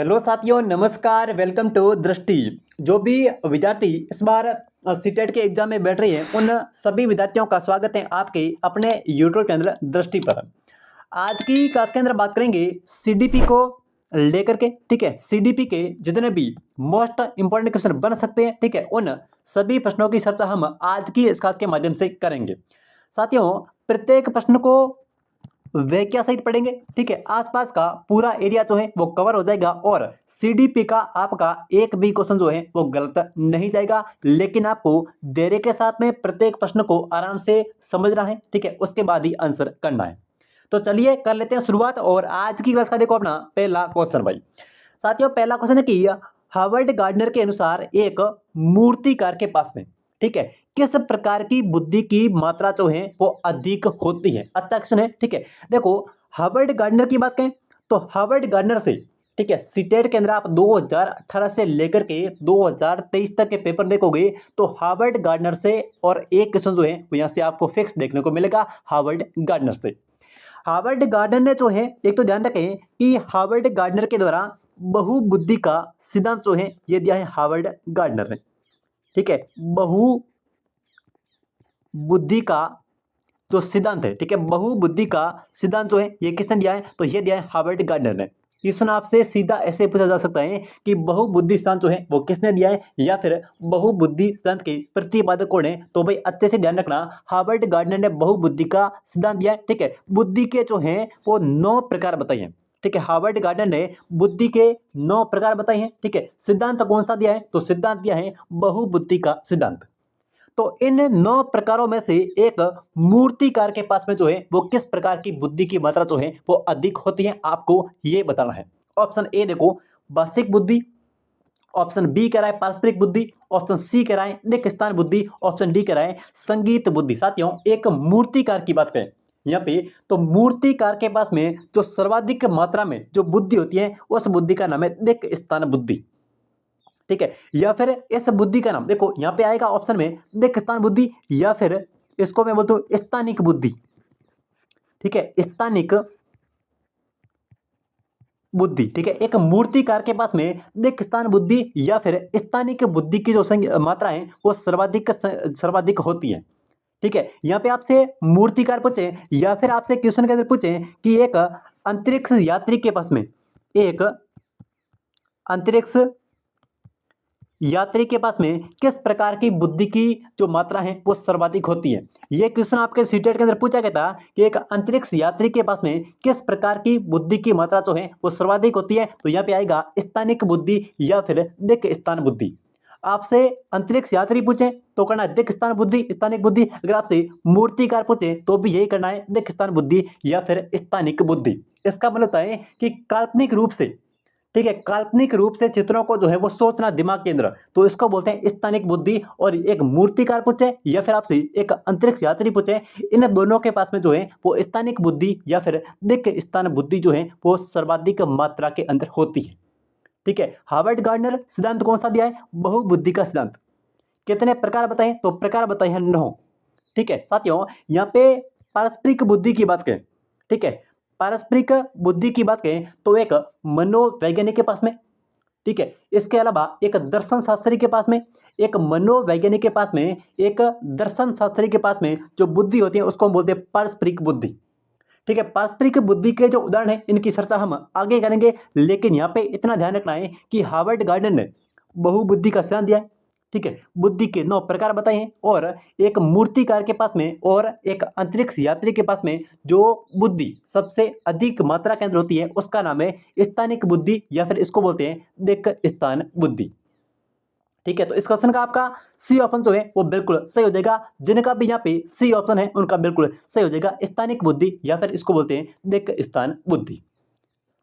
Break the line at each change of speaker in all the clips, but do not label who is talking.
Hello साथियों, नमस्कार। Welcome to दृष्टि। जो भी विद्यार्थी इस बार सीटेट के एग्जाम में बैठ रहे हैं, उन सभी विद्यार्थियों का स्वागत है आपके अपने यूट्यूब चैनल दृष्टि पर। आज की क्लास के अंदर बात करेंगे सीडीपी को लेकर के। ठीक है, सीडीपी के जितने भी मोस्ट इंपॉर्टेंट क्वेश्चन बन सकते हैं, ठीक है, उन सभी प्रश्नों की चर्चा हम आज की इस क्लास के माध्यम से करेंगे। साथियों, प्रत्येक प्रश्न को व्याख्या सहित पढ़ेंगे। ठीक है, आसपास का पूरा एरिया जो है वो कवर हो जाएगा और सीडीपी का आपका एक भी क्वेश्चन जो है वो गलत नहीं जाएगा, लेकिन आपको धैर्य के साथ में प्रत्येक प्रश्न को आराम से समझना है। ठीक है, उसके बाद ही आंसर करना है। तो चलिए कर लेते हैं शुरुआत। और आज की क्लास का देखो अपना पहला क्वेश्चन भाई। साथियों, पहला क्वेश्चन है कि हार्वर्ड गार्डनर के अनुसार एक मूर्तिकार के पास में, ठीक है, किस प्रकार की बुद्धि की मात्रा जो है वो अधिक होती है। अच्छा क्वेश्चन है। ठीक है, देखो हार्वर्ड गार्डनर की बात करें तो हार्वर्ड गार्डनर से, ठीक है, सीटेट के अंदर आप 2018 से लेकर के 2023 तक के पेपर देखोगे तो हार्वर्ड गार्डनर से और एक क्वेश्चन जो है वो यहाँ से आपको फिक्स देखने को मिलेगा हार्वर्ड गार्डनर से। हार्वर्ड गार्डनर ने जो है, एक तो ध्यान रखें कि हार्वर्ड गार्डनर के द्वारा बहुबुद्धि का सिद्धांत जो है ये दिया है हार्वर्ड गार्डनर ने। ठीक है, बहु बुद्धि का जो सिद्धांत है, ठीक है, बहुबुद्धि का सिद्धांत जो है ये किसने दिया है, तो ये दिया है हार्वर्ड गार्डनर ने। क्वेश्चन आपसे सीधा ऐसे पूछा जा सकता है कि बहुबुद्धि सिद्धांत जो है वो किसने दिया है, या फिर बहुबुद्धि सिद्धांत के प्रतिपादक कौन है। तो भाई अच्छे से ध्यान रखना, हार्वर्ड गार्डनर ने बहुबुद्धि का सिद्धांत दिया है। ठीक है, बुद्धि के जो है वो 9 प्रकार बताए हैं। ठीक है, हार्वर्ड गार्डनर ने बुद्धि के 9 प्रकार बताए हैं। ठीक है, सिद्धांत कौन सा दिया है, तो सिद्धांत दिया है बहुबुद्धि का सिद्धांत। तो इन 9 प्रकारों में से एक मूर्तिकार के पास में जो है वो किस प्रकार की बुद्धि की मात्रा जो है वो अधिक होती है, आपको ये बताना है। ऑप्शन ए देखो भाषिक बुद्धि, ऑप्शन बी कह रहा है पारस्परिक बुद्धि, ऑप्शन सी कह रहा है दिक स्थान बुद्धि, ऑप्शन डी कह रहा है संगीत बुद्धि। साथियों, एक मूर्तिकार की बात करें यहाँ पे, तो मूर्तिकार के पास में जो सर्वाधिक मात्रा में जो बुद्धि होती है उस बुद्धि का नाम है दिक स्थान बुद्धि। ठीक है, या फिर इस बुद्धि का नाम देखो यहाँ पे आएगा ऑप्शन में दिक स्थान बुद्धि, या फिर इसको मैं बोलता हूं स्थानिक बुद्धि। ठीक है, स्थानिक बुद्धि। ठीक है, एक मूर्तिकार के पास में दिक स्थान बुद्धि या फिर स्थानिक बुद्धि की जो मात्रा है वो सर्वाधिक होती है। ठीक है, यहाँ पे आपसे मूर्तिकार पूछे या फिर आपसे क्वेश्चन के अंदर पूछे कि एक अंतरिक्ष यात्री के पास में, एक अंतरिक्ष यात्री के पास में किस प्रकार की बुद्धि की जो मात्रा है वो सर्वाधिक होती है। यह क्वेश्चन आपके सीटेट के अंदर पूछा गया था कि एक अंतरिक्ष यात्री के पास में किस प्रकार की बुद्धि की मात्रा जो है वो सर्वाधिक होती है। तो यहाँ पे आएगा स्थानिक बुद्धि या फिर दिक स्थान बुद्धि। आपसे अंतरिक्ष यात्री पूछे तो करना है दिक स्थान बुद्धि स्थानिक बुद्धि, अगर आपसे मूर्तिकार पूछे तो भी यही करना है दिक स्थान बुद्धि या फिर स्थानिक बुद्धि। इसका मतलब है कि काल्पनिक रूप से, ठीक है, काल्पनिक रूप से चित्रों को जो है वो सोचना दिमाग के अंदर, तो इसको बोलते हैं स्थानिक बुद्धि। और एक मूर्तिकार पूछे या फिर आपसे एक अंतरिक्ष यात्री पूछे, इन दोनों के पास में जो है वो स्थानिक बुद्धि या फिर दिक स्थान बुद्धि जो है वो सर्वाधिक मात्रा के अंदर होती है। ठीक है, हार्वर्ड गार्डनर सिद्धांत कौन सा दिया है, बहुबुद्धि का सिद्धांत। कितने प्रकार बताए, तो प्रकार बताए हैं 9। ठीक है साथियों, यहाँ पे पारस्परिक बुद्धि की बात करें, ठीक है, पारस्परिक बुद्धि की बात करें तो एक मनोवैज्ञानिक के पास में, ठीक है, इसके अलावा एक दर्शन शास्त्री के पास में, एक मनोवैज्ञानिक के पास में, एक दर्शन शास्त्री के पास में जो बुद्धि होती है उसको हम बोलते हैं पारस्परिक बुद्धि। ठीक है, पारस्परिक बुद्धि के जो उदाहरण है इनकी चर्चा हम आगे करेंगे, लेकिन यहाँ पे इतना ध्यान रखना है कि हार्वर्ड गार्डनर ने बहुबुद्धि का सिद्धांत दिया है। ठीक है, बुद्धि के 9 प्रकार बताए हैं और एक मूर्तिकार के पास में और एक अंतरिक्ष यात्री के पास में जो बुद्धि सबसे अधिक मात्रा के अंदर होती है उसका नाम है स्थानिक बुद्धि या फिर इसको बोलते हैं दिक स्थान बुद्धि। ठीक है, तो इस क्वेश्चन का आपका सी ऑप्शन जो है वो बिल्कुल सही हो जाएगा। जिनका भी यहाँ पे सी ऑप्शन है उनका बिल्कुल सही हो जाएगा, स्थानिक बुद्धि या फिर इसको बोलते हैं दिक स्थान बुद्धि।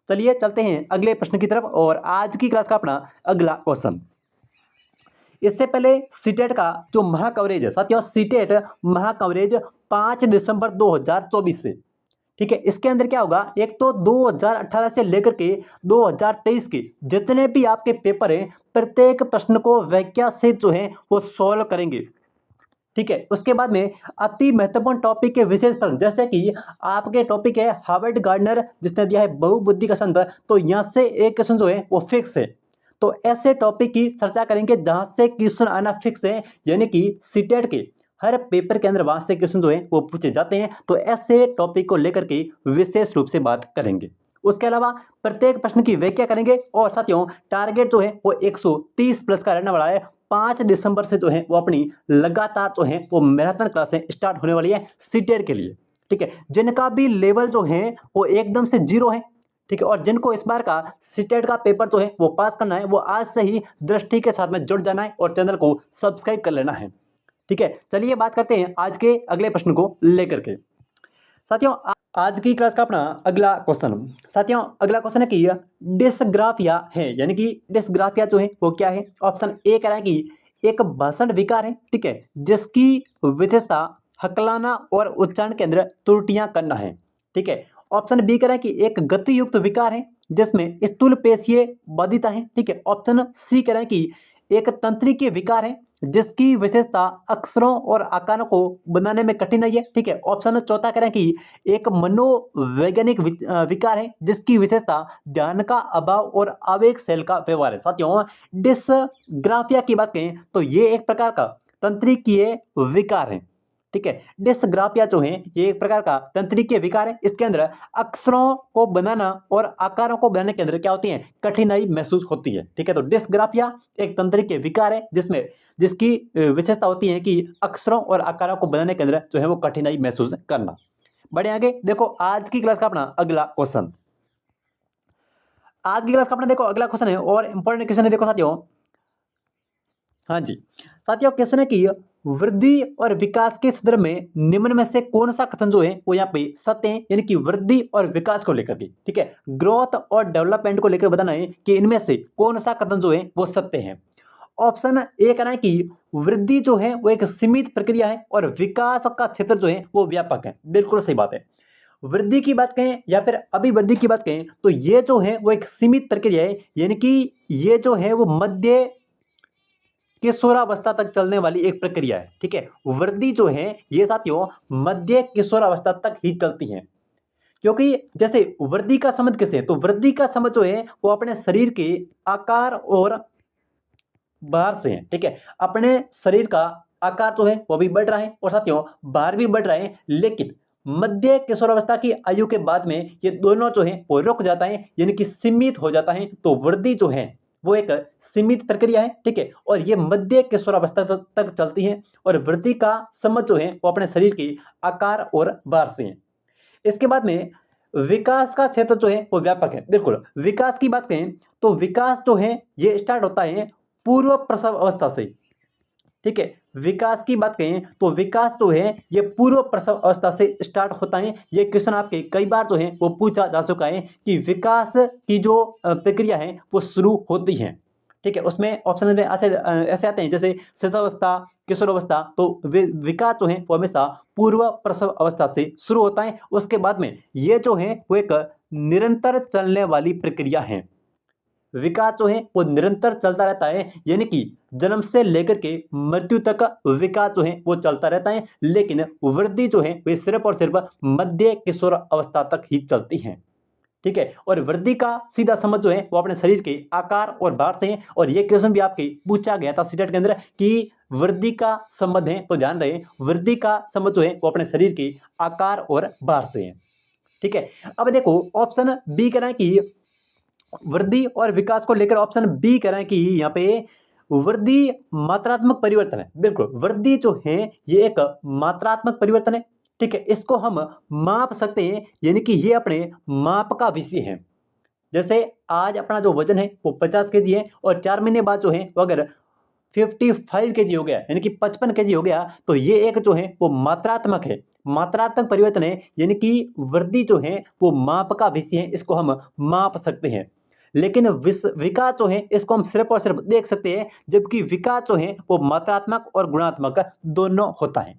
चलिए चलते हैं अगले प्रश्न की तरफ और आज की क्लास का अपना अगला क्वेश्चन। इससे पहले सीटेट का जो महा कवरेज है साथियों, सीटेट महा कवरेज 5 दिसंबर 2024 से, ठीक है, इसके अंदर क्या होगा, एक तो 2018 से लेकर के 2023 के जितने भी आपके पेपर हैं प्रत्येक प्रश्न को व्याख्या से जो है वो सॉल्व करेंगे। ठीक है। उसके बाद में अति महत्वपूर्ण टॉपिक के विशेष प्रश्न, जैसे कि आपके टॉपिक है हार्वर्ड गार्डनर जिसने दिया है बहुबुद्धि का संदर्भ, तो यहाँ से एक क्वेश्चन जो है वो फिक्स है। तो ऐसे टॉपिक की चर्चा करेंगे जहां से क्वेश्चन आना फिक्स है, यानी कि सीटेट के हर पेपर के अंदर वहां से क्वेश्चन जो है वो पूछे जाते हैं। तो ऐसे टॉपिक को लेकर के विशेष रूप से बात करेंगे। उसके अलावा प्रत्येक प्रश्न की व्याख्या करेंगे और साथियों टारगेट जो है वो 130 प्लस का रहने वाला है। 5 दिसंबर से जो है वो अपनी लगातार जो है वो मैराथन क्लासें स्टार्ट होने वाली है सीटेट के लिए। ठीक है, जिनका भी लेवल जो है वो एकदम से जीरो है, ठीक है, और जिनको इस बार का सीटेट का पेपर जो है वो पास करना है, वो आज से ही दृष्टि के साथ में जुड़ जाना है और चैनल को सब्सक्राइब कर लेना है। ठीक है, चलिए बात करते हैं आज के अगले प्रश्न को लेकर के। साथियों आज की क्लास का अपना अगला क्वेश्चन, साथियों अगला क्वेश्चन है कि डिस्ग्राफिया है, यानी कि डिस्ग्राफिया जो है वो क्या है। ऑप्शन ए कह रहा है कि एक भाषण विकार है, ठीक है, जिसकी विशेषता हकलाना और उच्चारण के अंदर त्रुटियां करना है। ठीक है। ऑप्शन बी कह रहा है कि एक गति युक्त विकार है जिसमें स्थूल पेशीय बाधिता है। ठीक है। ऑप्शन सी कह रहा है कि एक तंत्रिकीय विकार है जिसकी विशेषता अक्षरों और आकारों को बनाने में कठिनाई है। ठीक है। ऑप्शन चौथा कह रहे हैं कि एक मनोवैज्ञानिक विकार है जिसकी विशेषता ध्यान का अभाव और आवेगशील का व्यवहार है। साथियों डिस्ग्राफिया की बात करें तो ये एक प्रकार का तंत्रिकीय विकार है। ठीक है, डिस्ग्राफिया जो है ये एक प्रकार का तंत्रिकीय विकार है। इसके अंदर अक्षरों को बनाना और आकारों को बनाने के अंदर क्या होती है, कठिनाई महसूस होती है। ठीक है, तो डिस्ग्राफिया एक तंत्रिकीय विकार है जिसकी विशेषता होती है कि अक्षरों और आकारों को बनाने के अंदर जो है वो कठिनाई महसूस करना। बढ़े आगे, देखो आज की क्लास का अपना अगला क्वेश्चन, आज की क्लास का अपना देखो अगला क्वेश्चन है और इंपॉर्टेंट क्वेश्चन है। देखो साथियों, हाँ जी साथियों, क्वेश्चन है कि वृद्धि और विकास के संदर्भ में निम्न में से कौन सा कथन जो है वो यहाँ पे सत्य है, यानी कि वृद्धि और विकास को लेकर के। ठीक है, ग्रोथ और डेवलपमेंट को लेकर बताना है कि इनमें से कौन सा कथन जो है वो सत्य है। ऑप्शन ए कहना है कि वृद्धि जो है वो एक सीमित प्रक्रिया है और विकास का क्षेत्र जो है वो व्यापक है। बिल्कुल सही बात है। वृद्धि की बात कहें या फिर अभिवृद्धि की बात कहें तो ये जो है वो एक सीमित प्रक्रिया है, यानी कि ये जो है वो मध्य किशोरावस्था तक चलने वाली एक प्रक्रिया है। ठीक है, वृद्धि जो है ये साथियों मध्य किशोरावस्था तक ही चलती है, क्योंकि जैसे वृद्धि का संबंध किससे, तो वृद्धि का संबंध जो है वो अपने शरीर के आकार और भार से है। ठीक है, अपने शरीर का आकार जो है वो भी बढ़ रहा है और साथियों भार भी बढ़ रहा है, लेकिन मध्य किशोरावस्था की आयु के बाद में ये दोनों जो है वो रुक जाता है, यानी कि सीमित हो जाता है। तो वृद्धि जो है वो एक सीमित प्रक्रिया है। ठीक है, और ये मध्य किशोरावस्था तक चलती है और वृद्धि का संबंध जो है वो अपने शरीर के आकार और भार से है। इसके बाद में विकास का क्षेत्र जो है वो व्यापक है। बिल्कुल, विकास की बात करें तो विकास जो है ये स्टार्ट होता है पूर्व प्रसव अवस्था से। ठीक है, विकास की बात करें तो विकास जो है ये पूर्व प्रसव अवस्था से स्टार्ट होता है। ये क्वेश्चन आपके कई बार जो है वो पूछा जा चुका है कि विकास की जो प्रक्रिया है वो शुरू होती है। ठीक है, उसमें ऑप्शन में ऐसे आते हैं जैसे शिशुअवस्था, किशोरावस्था, तो विकास जो है वो हमेशा पूर्व प्रसव अवस्था से शुरू होता है। उसके बाद में ये जो है वो एक निरंतर चलने वाली प्रक्रिया है। विकास जो है वो निरंतर चलता रहता है, यानी कि जन्म से लेकर के मृत्यु तक विकास जो है वो चलता रहता है, लेकिन वृद्धि जो है वे सिर्फ और सिर्फ मध्य किशोर अवस्था तक ही चलती है। ठीक है, और वृद्धि का सीधा संबंध जो है वो अपने शरीर के आकार और भार से है। और ये क्वेश्चन भी आपके पूछा गया था सीटेट के अंदर कि वृद्धि का संबंध है, तो ध्यान रहे वृद्धि का संबंध जो है वो अपने शरीर के आकार और भार से है। ठीक है, अब देखो ऑप्शन बी कह रहा है कि वृद्धि और विकास को लेकर ऑप्शन बी कह रहे हैं कि यहाँ पे वृद्धि मात्रात्मक परिवर्तन है। बिल्कुल, वृद्धि जो है ये एक मात्रात्मक परिवर्तन है। ठीक है, इसको हम माप सकते हैं, यानी कि ये अपने माप का विषय है। जैसे आज अपना जो वजन है वो 50 केजी है और 4 महीने बाद जो है वो अगर 55 केजी हो गया, यानी कि 55 केजी हो गया, तो ये एक जो है वो मात्रात्मक है, मात्रात्मक परिवर्तन है, यानी कि वृद्धि जो है वो माप का विषय है, इसको हम माप सकते हैं। लेकिन विकास जो है इसको हम सिर्फ और सिर्फ देख सकते हैं, जबकि विकास जो है वो मात्रात्मक और गुणात्मक दोनों होता है।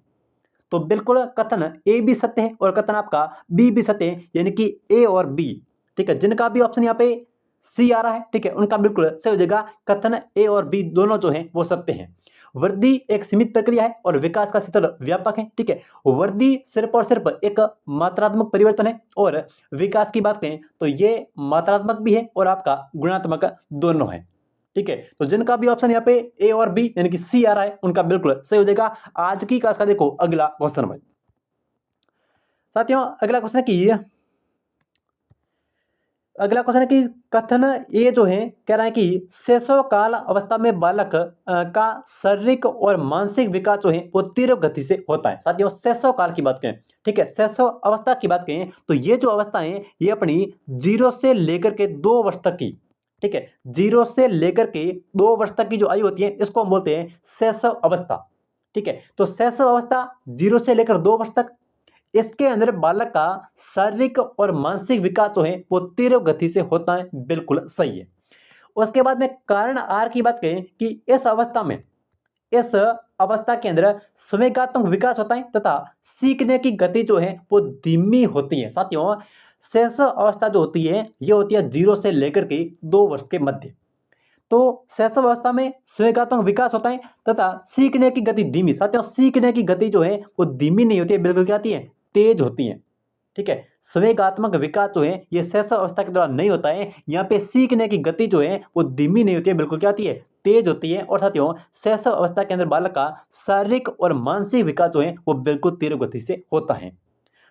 तो बिल्कुल कथन ए भी सत्य है और कथन आपका बी भी सत्य है, यानी कि ए और बी। ठीक है, जिनका भी ऑप्शन यहाँ पे सी आ रहा है, ठीक है, उनका बिल्कुल सही हो जाएगा। कथन ए और बी दोनों जो है वो सत्य है। वृद्धि एक सीमित प्रक्रिया है और विकास का क्षेत्र व्यापक है। ठीक है, वृद्धि सिर्फ और सिर्फ एक मात्रात्मक परिवर्तन है और विकास की बात करें तो ये मात्रात्मक भी है और आपका गुणात्मक दोनों है। ठीक है, तो जिनका भी ऑप्शन यहाँ पे ए और बी यानी कि सी आ रहा है उनका बिल्कुल सही हो जाएगा। आज की क्लास का देखो अगला क्वेश्चन भाई साथियों, अगला क्वेश्चन है कि कथन ये जो है कह रहा है कि शैशव काल अवस्था में बालक का शारीरिक और मानसिक विकास जो है वो तीव्र गति से होता है। साथियों शैशव काल की बात करें, ठीक है, शैशव अवस्था की बात करें तो ये जो अवस्था है ये अपनी 0 से लेकर के 2 वर्ष तक की, ठीक है, 0 से लेकर के 2 वर्ष तक की जो आयु होती है इसको हम बोलते हैं शैशव अवस्था। ठीक है, तो शैशव अवस्था 0 से लेकर 2 वर्ष तक, इसके अंदर बालक का शारीरिक और मानसिक विकास जो है वो तीव्र गति से होता है, बिल्कुल सही है। उसके बाद में कारण आर की बात करें कि इस अवस्था के अंदर संवेगात्मक विकास होता है तथा सीखने की गति जो है वो धीमी होती है। साथियों शैशव अवस्था जो होती है ये होती है 0 से लेकर के 2 वर्ष के मध्य। तो शैशव अवस्था में संवेगात्मक विकास होता है तथा सीखने की गति धीमी। साथियों सीखने की गति जो है वो धीमी नहीं होती है, बिल्कुल क्या होती है, तेज होती है। ठीक है, संवेगात्मक विकास जो है ये शैशव अवस्था के दौरान नहीं होता है। यहाँ पे सीखने की गति जो है वो धीमी नहीं होती है, बिल्कुल क्या होती है, तेज होती है। और साथियों शैशव अवस्था के अंदर बालक का शारीरिक और मानसिक विकास जो है वो बिल्कुल तीव्र गति से होता है।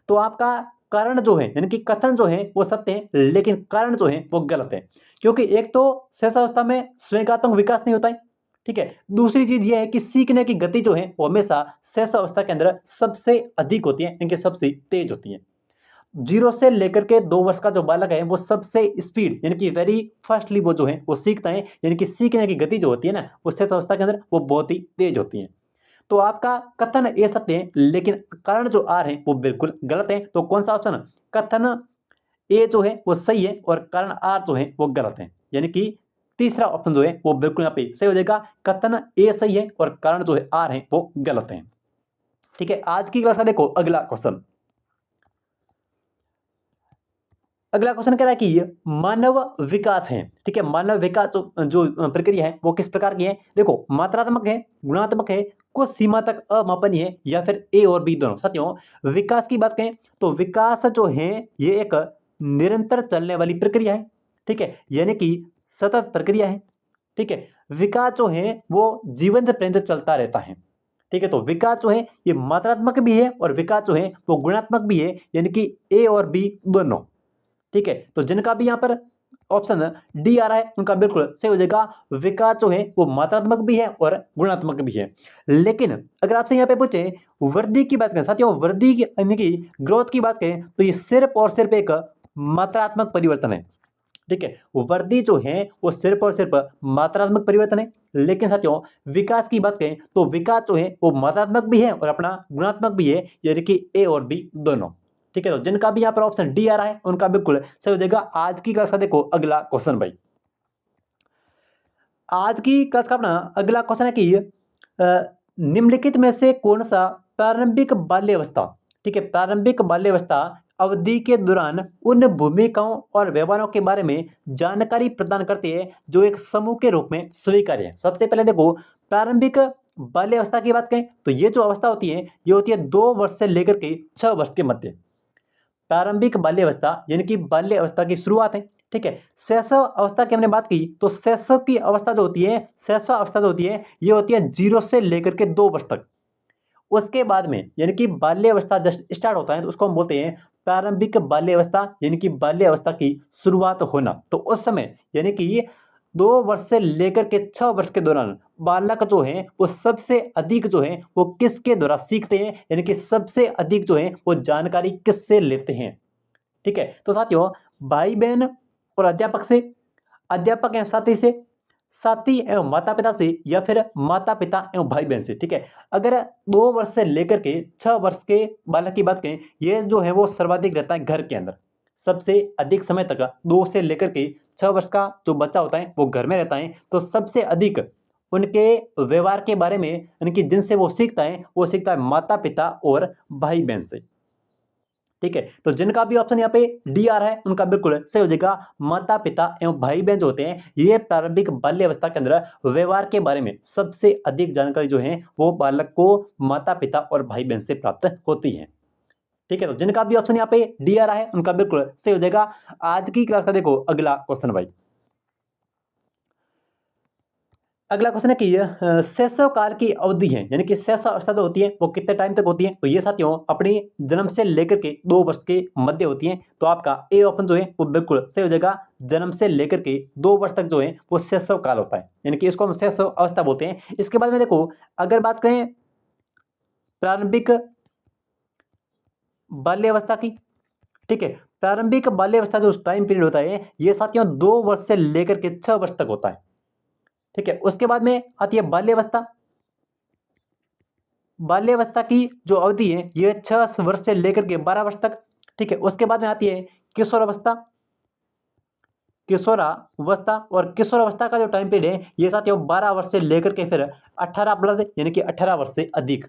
तो आपका कारण जो है यानी कि कथन जो है वो सत्य है लेकिन कारण जो है वो गलत है, क्योंकि एक तो शैशवावस्था में संवेगात्मक विकास नहीं होता है। ठीक है, दूसरी चीज ये है कि सीखने की गति जो है वो हमेशा शैशवावस्था के अंदर सबसे अधिक होती है, इनके सबसे तेज होती है। 0 से लेकर के 2 वर्ष का जो बालक है वो सबसे स्पीड यानी कि वेरी फास्टली वो जो है वो सीखता है, यानी कि सीखने की गति जो होती है ना वो शैशवावस्था के अंदर वो बहुत ही तेज होती है। तो आपका कथन ये सत्य है लेकिन कारण जो आर है वो बिल्कुल गलत है। तो कौन सा ऑप्शन, कथन ए जो है वो सही है और कारण आर जो है वो गलत है, यानी कि तीसरा ऑप्शन जो है वो बिल्कुल यहाँ पे सही हो जाएगा। कथन ए सही है और कारण जो है आर है वो गलत है। ठीक है, आज की क्लास का देखो अगला क्वेश्चन कह रहा है कि मानव विकास है। ठीक है, मानव विकास जो प्रक्रिया है वो किस प्रकार की है, देखो मात्रात्मक है, गुणात्मक है, कुछ सीमा तक अमापनीय है या फिर ए और बी दोनों। साथियों विकास की बात करें तो विकास जो है ये एक निरंतर चलने वाली प्रक्रिया है। ठीक है, यानी कि सतत प्रक्रिया है। ठीक है, विकास जो है वो जीवन पर्यंत चलता रहता है। ठीक है, तो विकास जो है ये मात्रात्मक भी है और विकास जो है वो गुणात्मक भी है, यानी कि ए और बी दोनों। ठीक है, तो जिनका भी यहाँ पर ऑप्शन डी आ रहा है उनका बिल्कुल सही हो जाएगा। विकास जो है वो मात्रात्मक भी है और गुणात्मक भी है। लेकिन अगर आपसे यहाँ पे पूछे वृद्धि की बात करें, साथियों वृद्धि की यानी कि ग्रोथ की बात करें तो ये सिर्फ और सिर्फ एक मात्रात्मक परिवर्तन है। ठीक है, वृद्धि जो है वो सिर्फ और सिर्फ मात्रात्मक परिवर्तन है। लेकिन साथियों विकास की बात करें तो विकास जो है वो मात्रात्मक भी है और अपना गुणात्मक भी है, यानी कि ए और बी दोनों। ठीक है, तो जिनका भी यहाँ पर ऑप्शन डी आ रहा है उनका बिल्कुल सही हो जाएगा। आज की क्लास का देखो अगला क्वेश्चन भाई, आज की क्लास का अपना अगला क्वेश्चन है कि निम्नलिखित में से कौन सा प्रारंभिक बाल्यावस्था, ठीक है, प्रारंभिक बाल्यावस्था अवधि के दौरान उन भूमिकाओं और व्यवहारों के बारे में जानकारी प्रदान करती है जो एक समूह के रूप में स्वीकार्य है। सबसे पहले देखो प्रारंभिक बाल्यावस्था की बात करें तो ये जो अवस्था होती है ये होती है 2 वर्ष से लेकर के 6 वर्ष के मध्य। प्रारंभिक बाल्यावस्था यानी कि बाल्य अवस्था की शुरुआत है। ठीक है, शैशव अवस्था की हमने बात की तो शैशव की अवस्था जो होती है, शैशव अवस्था जो होती है ये होती है 0 से लेकर के 2 वर्ष तक। उसके बाद में यानी कि बाल्य अवस्था जस्ट स्टार्ट होता है तो उसको हम बोलते हैं प्रारंभिक बाल्य अवस्था, यानी कि बाल्य अवस्था की शुरुआत होना। तो उस समय यानी कि 2 वर्ष से लेकर के 6 वर्ष के दौरान बालक जो है वो सबसे अधिक जो है वो किसके द्वारा सीखते हैं, यानी कि सबसे अधिक जो है वो जानकारी किससे लेते हैं। ठीक है, तो साथियों भाई बहन और अध्यापक से, अध्यापक एवं साथी से, साथी एवं माता पिता से, या फिर माता पिता एवं भाई बहन से। ठीक है, अगर 2 वर्ष से लेकर के 6 वर्ष के बालक की बात करें ये जो है वो सर्वाधिक रहता है घर के अंदर, सबसे अधिक समय तक 2 से लेकर के 6 वर्ष का जो बच्चा होता है वो घर में रहता है। तो सबसे अधिक उनके व्यवहार के बारे में उनकी जिनसे वो सीखता है माता पिता और भाई बहन से। ठीक है, तो जिनका भी ऑप्शन यहाँ पे डी आ रहा है उनका बिल्कुल सही हो जाएगा। माता पिता एवं भाई बहन जो होते हैं ये प्रारंभिक बाल्यावस्था के अंदर व्यवहार के बारे में सबसे अधिक जानकारी जो है वो बालक को माता पिता और भाई बहन से प्राप्त होती है। ठीक है, तो जिनका भी ऑप्शन यहाँ पे डी आ रहा है उनका बिल्कुल सही हो जाएगा। आज की क्लास का देखो अगला क्वेश्चन भाई, अगला क्वेश्चन है कि शैशव काल की अवधि है, यानी कि शैशव अवस्था जो होती है वो कितने टाइम तक होती है, तो ये साथियों अपनी जन्म से लेकर के 2 वर्ष के मध्य होती है। तो आपका ए ऑप्शन जो है वो बिल्कुल सही हो जाएगा। जन्म से लेकर के 2 वर्ष तक जो है वो शैशव काल होता है, यानी कि इसको हम शैशव अवस्था बोलते हैं। इसके बाद में देखो अगर बात करें प्रारंभिक बाल्यावस्था की, ठीक है, प्रारंभिक बाल्यावस्था जो टाइम पीरियड होता है ये साथियों 2 वर्ष से लेकर के 6 वर्ष तक होता है। ठीक है, उसके बाद में आती है बाल्यावस्था। बाल्यावस्था की जो अवधि है ये 6 वर्ष से लेकर के 12 वर्ष तक। ठीक है, उसके बाद में आती है किशोरावस्था। किशोरावस्था और किशोरावस्था का जो टाइम पीरियड है ये साथियों 12 वर्ष से लेकर के फिर 18+ यानी कि 18 वर्ष से अधिक।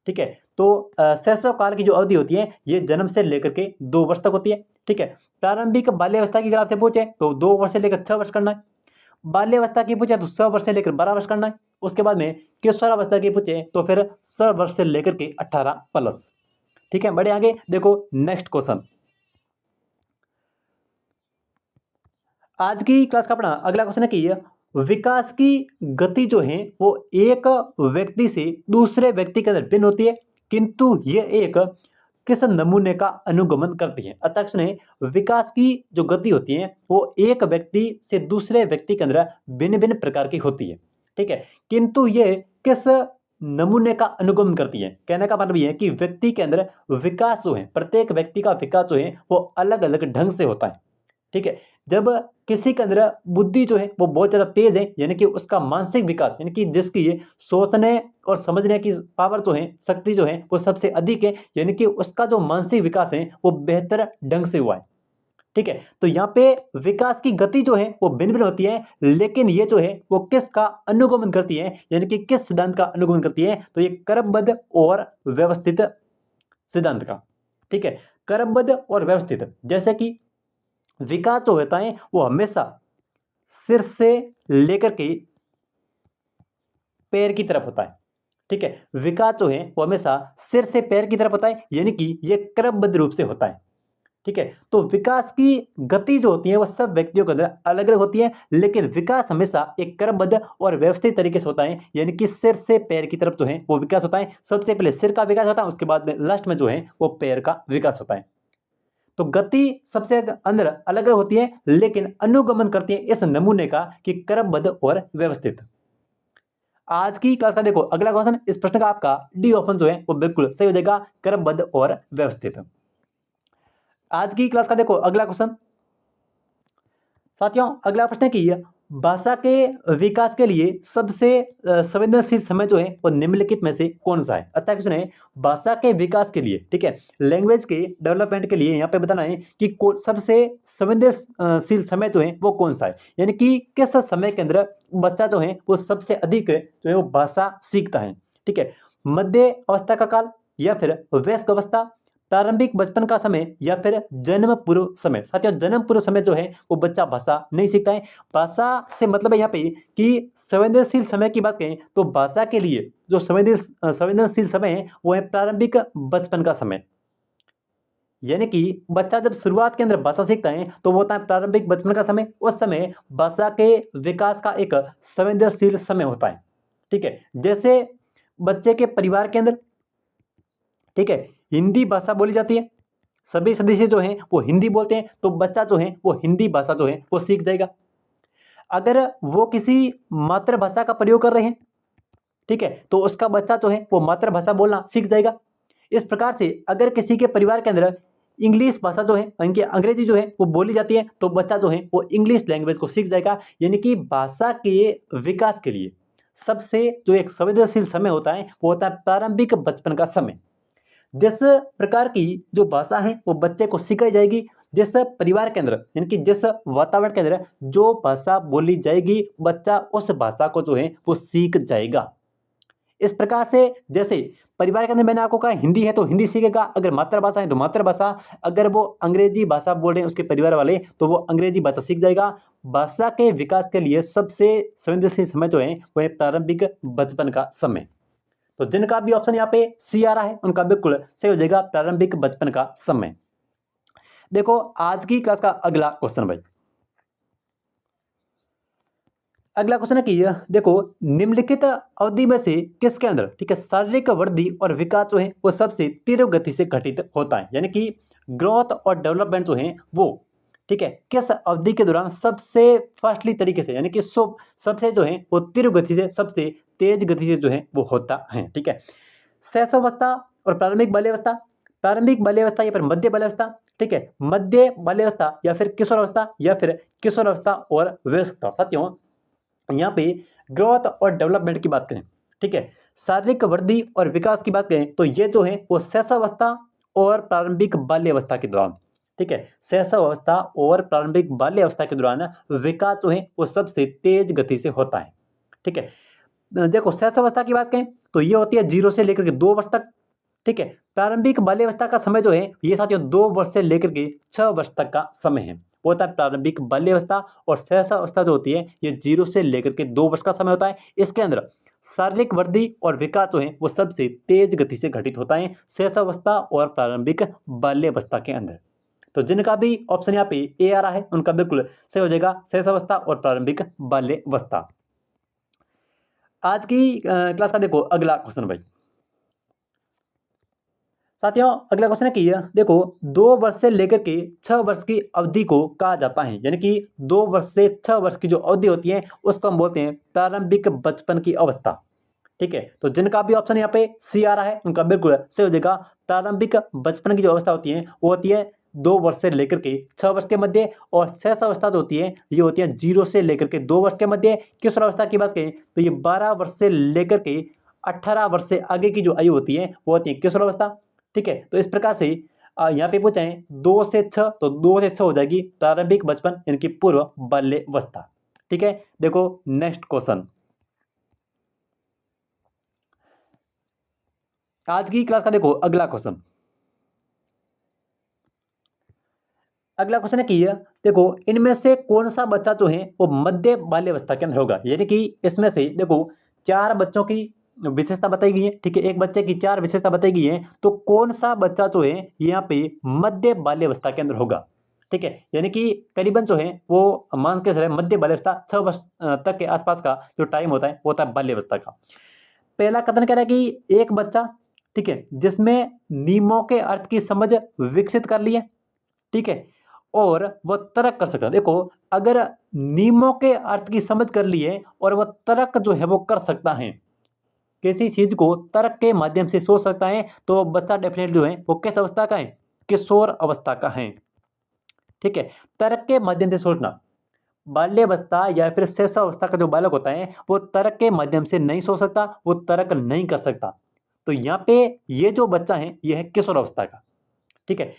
ठीक है, तो शैशव काल की जो अवधि होती है ये जन्म से लेकर के 2 वर्ष तक होती है। ठीक है, प्रारंभिक बाल्यावस्था की अगर आपसे पूछे तो 2 वर्ष से लेकर 6 वर्ष करना है। बाल्यावस्था की पूछे तो 6 वर्ष से लेकर 12 वर्ष करना है। उसके बाद में किशोरावस्था की पूछे तो फिर 6 वर्ष से लेकर के 18+। ठीक है, बढ़े आगे देखो नेक्स्ट क्वेश्चन। आज की क्लास का अपना अगला क्वेश्चन है कि विकास की गति जो है वो एक व्यक्ति से दूसरे व्यक्ति के अंदर भिन्न होती है, किंतु ये एक किस नमूने का अनुगमन करती है। अच्छा सुने, विकास की जो गति होती है वो एक व्यक्ति से दूसरे व्यक्ति के अंदर भिन्न भिन्न प्रकार की होती है। ठीक है, किंतु ये किस नमूने का अनुगमन करती है। कहने का मतलब ये है कि व्यक्ति के अंदर विकास जो है, प्रत्येक व्यक्ति का विकास जो है वो अलग अलग ढंग से होता है। ठीक है, जब किसी के अंदर बुद्धि जो है वो बहुत ज़्यादा तेज है, यानी कि उसका मानसिक विकास, यानी कि जिसकी ये सोचने और समझने की पावर जो है, शक्ति जो है वो सबसे अधिक है, यानी कि उसका जो मानसिक विकास है वो बेहतर ढंग से हुआ है। ठीक है, तो यहाँ पे विकास की गति जो है वो भिन्न भिन्न होती है, लेकिन ये जो है वो किसका अनुगमन करती है, यानी कि किस सिद्धांत का अनुगमन करती है, तो ये क्रमबद्ध और व्यवस्थित सिद्धांत का। ठीक है, क्रमबद्ध और व्यवस्थित, जैसे कि विकास जो होता है वो हमेशा सिर से लेकर के पैर की तरफ होता है। ठीक है, विकास जो है वो हमेशा सिर से पैर की तरफ होता है, यानी कि ये क्रमबद्ध रूप से होता है। ठीक है, तो विकास की गति जो होती है वो सब व्यक्तियों के अंदर अलग अलग होती है, लेकिन विकास हमेशा एक क्रमबद्ध और व्यवस्थित तरीके से होता है, यानी कि सिर से पैर की तरफ जो है वो विकास होता है। सबसे पहले सिर का विकास होता है, उसके बाद में लास्ट में जो है वो पैर का विकास होता है। तो गति सबसे अंदर अलग अलग होती है, लेकिन अनुगमन करती है इस नमूने का कि क्रमबद्ध और व्यवस्थित। आज की क्लास का देखो अगला क्वेश्चन, इस प्रश्न का आपका डी ऑप्शन जो है वो बिल्कुल सही हो जाएगा, क्रमबद्ध और व्यवस्थित। आज की क्लास का देखो अगला क्वेश्चन साथियों, अगला प्रश्न है कि भाषा के विकास के लिए सबसे संवेदनशील समय जो है वो निम्नलिखित में से कौन सा है। अच्छा क्वेश्चन है, भाषा के विकास के लिए, ठीक है, लैंग्वेज के डेवलपमेंट के लिए यहाँ पे बताना है कि सबसे संवेदनशील समय जो है वो कौन सा है, यानी कि किस समय के अंदर बच्चा जो है वो सबसे अधिक जो है वो भाषा सीखता है। ठीक है, मध्य अवस्था का काल, या फिर वयस्क अवस्था, प्रारंभिक बचपन का समय, या फिर जन्म पूर्व समय। साथियों जन्म पूर्व समय जो है वो बच्चा भाषा नहीं सीखता है। भाषा से मतलब है यहाँ पे कि संवेदनशील समय की बात करें तो भाषा के लिए जो संवेदनशील समय है वो है प्रारंभिक बचपन का समय, यानी कि बच्चा जब शुरुआत के अंदर भाषा सीखता है तो वो होता है प्रारंभिक बचपन का समय। उस समय भाषा के विकास का एक संवेदनशील समय होता है। ठीक है, जैसे बच्चे के परिवार के अंदर, ठीक है, हिंदी भाषा बोली जाती है, सभी सदस्य जो हैं वो हिंदी बोलते हैं, तो बच्चा जो है वो हिंदी भाषा जो है वो सीख जाएगा। अगर वो किसी मातृभाषा का प्रयोग कर रहे हैं, ठीक है, तो उसका बच्चा जो है वो मातृभाषा बोलना सीख जाएगा। इस प्रकार से अगर किसी के परिवार के अंदर इंग्लिश भाषा जो है, इनकी अंग्रेजी जो है वो बोली जाती है, तो बच्चा जो है वो इंग्लिश लैंग्वेज को सीख जाएगा। यानी कि भाषा के विकास के लिए सबसे जो एक संवेदनशील समय होता है वो होता है प्रारंभिक बचपन का समय। जिस प्रकार की जो भाषा है वो बच्चे को सिखाई जाएगी, जिस परिवार के अंदर यानी कि जिस वातावरण के अंदर जो भाषा बोली जाएगी, बच्चा उस भाषा को जो है वो सीख जाएगा। इस प्रकार से जैसे परिवार के अंदर मैंने आपको कहा हिंदी है तो हिंदी सीखेगा, अगर मातृभाषा है तो मातृभाषा, अगर वो अंग्रेजी भाषा बोल रहे हैं उसके परिवार वाले तो वो अंग्रेजी भाषा सीख जाएगा। भाषा के विकास के लिए सबसे संवेदनशील समय जो है वो है प्रारंभिक बचपन का समय। तो जिनका भी ऑप्शन यहाँ पे सी आ रहा है उनका बिल्कुल सही हो जाएगा, प्रारंभिक बचपन का समय। देखो आज की क्लास का अगला क्वेश्चन भाई, अगला क्वेश्चन है कि देखो निम्नलिखित अवधि में से किसके अंदर, ठीक है, शारीरिक वृद्धि और विकास जो है वो सबसे तीव्र गति से घटित होता है, यानी कि ग्रोथ और डेवलपमेंट जो है वो, ठीक है, किस अवधि के दौरान सबसे फास्टली तरीके से, यानी कि सबसे जो है वो तीव्र गति से, सबसे तेज गति से जो है वो होता है, ठीक है। शैशवावस्था और प्रारंभिक बाल्यावस्था, प्रारंभिक बाल्यावस्था या फिर मध्य बाल्यावस्था, ठीक है, मध्य बाल्यावस्था या फिर किशोरावस्था या फिर किशोरावस्था और वयस्कता। साथियों यहाँ पे ग्रोथ और डेवलपमेंट की बात करें, ठीक है, शारीरिक वृद्धि और विकास की बात करें तो ये जो है वो शैशवावस्था और प्रारंभिक बाल्यावस्था के दौरान, ठीक है, शैशवावस्था और प्रारंभिक बाल्यावस्था के दौरान विकास जो है वो सबसे तेज गति से होता है, ठीक है। देखो शैशवावस्था की बात करें तो ये होती है 0 से लेकर के 2 वर्ष तक, ठीक है। प्रारंभिक बाल्यावस्था का समय जो है ये साथियों 2 वर्ष से लेकर के 6 वर्ष तक का समय है, वो होता है प्रारंभिक बाल्यावस्था। और शैशवावस्था जो होती है ये 0 से लेकर के 2 वर्ष का समय होता है। इसके अंदर शारीरिक वृद्धि और विकास जो है वो सबसे तेज गति से घटित होता है शैशवावस्था और प्रारंभिक बाल्यावस्था के अंदर। तो जिनका भी ऑप्शन यहाँ पे ए आ रहा है उनका बिल्कुल सही हो जाएगा, शैशवावस्था और प्रारंभिक बाल्यावस्था। आज की क्लास का देखो अगला क्वेश्चन भाई, साथियों अगला क्वेश्चन है कि देखो 2 वर्ष से लेकर के 6 वर्ष की अवधि को कहा जाता है, यानी कि 2 वर्ष से 6 वर्ष की जो अवधि होती है उसको हम बोलते हैं प्रारंभिक बचपन की अवस्था, ठीक है। तो जिनका भी ऑप्शन यहाँ पे सी आ रहा है उनका बिल्कुल सही हो जाएगा, प्रारंभिक बचपन की जो अवस्था होती है वो होती है 2 वर्ष से लेकर के 6 वर्ष के मध्य, और शैशवावस्था जो होती है ये होती है 0 से लेकर के 2 वर्ष के मध्य। किशोरावस्था की बात करें तो ये 12 वर्ष से लेकर के 18 वर्ष से आगे की जो आयु होती है वो होती है किशोरावस्था, ठीक है। तो इस प्रकार से यहाँ पे पूछा है 2 से 6, तो 2 से 6 हो जाएगी प्रारंभिक बचपन, इनकी पूर्व बाल्यावस्था, ठीक है। देखो नेक्स्ट क्वेश्चन, आज की क्लास का देखो अगला क्वेश्चन, अगला क्वेश्चन है कि देखो इनमें से कौन सा बच्चा जो है वो मध्य बाल्यावस्था के अंदर होगा, यानी कि इसमें से देखो 4 बच्चों की विशेषता बताई गई है, ठीक है, एक बच्चे की 4 विशेषता बताई गई है, तो कौन सा बच्चा जो है यहाँ पे मध्य बाल्यावस्था के अंदर होगा, ठीक है। यानी कि करीबन जो है वो मान के चले मध्य बाल्यावस्था 6 वर्ष तक के आसपास का जो टाइम होता है वो होता है बाल्यावस्था का। पहला कथन कह रहा है कि एक बच्चा, ठीक है, जिसमें नियमों के अर्थ की समझ विकसित कर ली है, ठीक है, और वह तर्क कर सकता है। देखो अगर नियमों के अर्थ की समझ कर लिए और वह तर्क जो है वो कर सकता है, किसी चीज को तर्क के माध्यम से सोच सकता है, तो बच्चा डेफिनेटली जो है वो किस अवस्था का है, किशोर अवस्था का है, ठीक है। तर्क के माध्यम से सोचना, बाल्यावस्था या फिर शैशवावस्था का जो बालक होता है वो तर्क के माध्यम से नहीं सोच सकता, वो तर्क नहीं कर सकता। तो यहाँ पे ये जो बच्चा है ये है किशोर अवस्था का, ठीक है।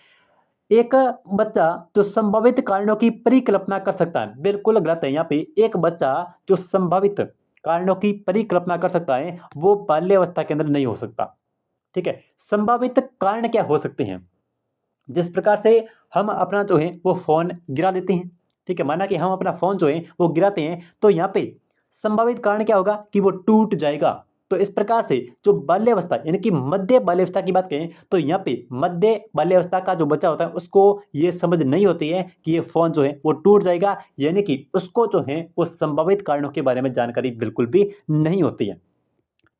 एक बच्चा जो संभावित कारणों की परिकल्पना कर सकता है, बिल्कुल गलत है। यहाँ पे एक बच्चा जो संभावित कारणों की परिकल्पना कर सकता है वो बाल्यावस्था के अंदर नहीं हो सकता, ठीक है। संभावित कारण क्या हो सकते हैं, जिस प्रकार से हम अपना जो है वो फोन गिरा देते हैं, ठीक है, माना कि हम अपना फोन जो है वो गिराते हैं तो यहाँ पे संभावित कारण क्या होगा कि वो टूट जाएगा। तो इस प्रकार से जो बाल्यावस्था यानी कि मध्य बाल्यावस्था की बात करें तो यहाँ पे मध्य बाल्यावस्था का जो बच्चा होता है उसको ये समझ नहीं होती है कि ये फोन जो है वो टूट जाएगा, यानी कि उसको जो है वो संभावित कारणों के बारे में जानकारी बिल्कुल भी नहीं होती है,